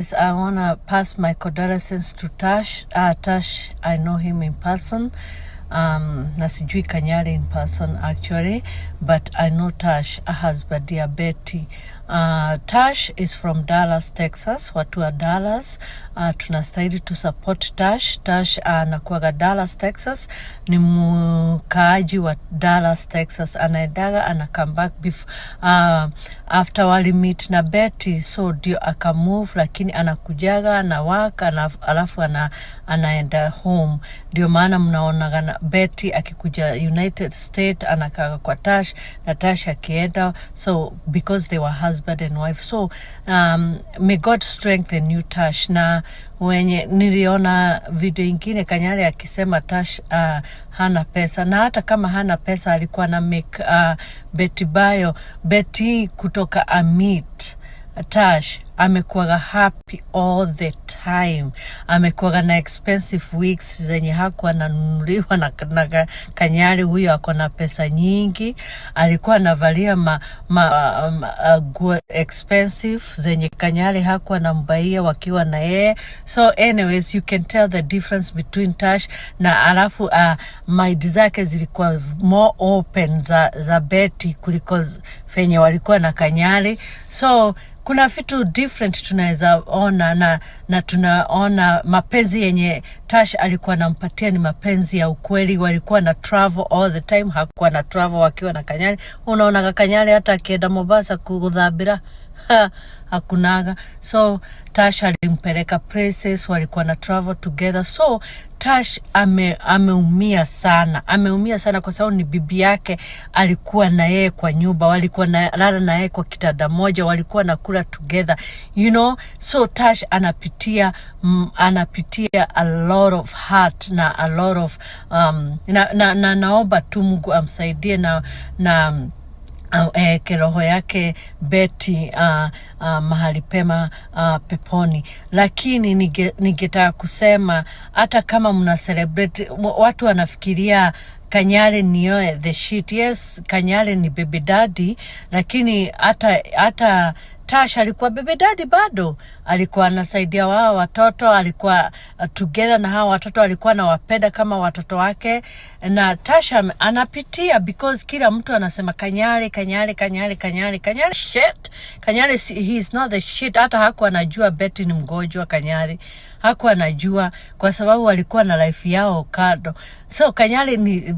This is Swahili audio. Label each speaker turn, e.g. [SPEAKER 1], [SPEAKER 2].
[SPEAKER 1] I want to pass my condolences to Tash. Tash, I know him in person. Na sijui Kanyari in person actually, but I know Tash, her husband, dear Betty. Tash is from Dallas, Texas. Watu wa Dallas. Tunastahili to support Tash. Tash anakuaga Dallas, Texas. Ni mkaaji wa Dallas, Texas. Anaendaga, come back after wali meet na Betty. So ndio akamove, lakini anakujaga, anawaka, alafu anaenda home. Ndio maana mnaonaga Betty akikuja United States, anakaa kwa Tash, na Tash akienda. So because they were husband and wife. So may God strengthen you, Tash. Na wenye niliona video ingine Kanyari akisema Tash hana pesa, na hata kama hana pesa alikuwa na make Betty Bayo, Betty kutoka Amit. Tash amekuwaga happy all the time. Amekuwaga na expensive weeks zenye hakuwa nanunuliwa na Kanyari. Huyo ako na pesa nyingi. Alikuwa anavalia expensive zenye Kanyari hakuwa nambaia wakiwa na yeye. So anyways, you can tell the difference between Tash na alafu mind zake zilikuwa more open za Betty kuliko fenye walikuwa na Kanyari. So kuna vitu different tunaweza ona na tunaona mapenzi yenye Tash alikuwa anampatia ni mapenzi ya ukweli. Walikuwa na travel all the time, hakuwa na travel wakiwa na Kanyari. Unaona Kanyari hata akienda Mombasa kudhabira hakunaga. So Tash alimpeleka places, walikuwa na travel together. So Tash ameumia sana. Ameumia sana kwa sababu ni bibi yake, alikuwa na yeye kwa nyumba, walikuwa na lala na yeye kwa kitanda moja, walikuwa na kula together, you know. So Tash anapitia a lot of hurt na a lot of naomba tu Mungu amsaidie na kiroho yake Betty mahali pema peponi. Lakini ningetaka kusema hata kama mna celebrate, watu wanafikiria Kanyari niyo the shit. Yes, Kanyari ni baby daddy, lakini hata Tash alikuwa baby daddy bado. Alikuwa anasaidia wao watoto, alikuwa together na hao watoto, alikuwa anawapenda kama watoto wake. Na Tash anapitia because kila mtu anasema Kanyari shit. Kanyari he is not the shit. Hata hakuwa anajua Betty ni mgonjwa. Kanyari hakuwa anajua kwa sababu walikuwa na life yao kado. So Kanyari ni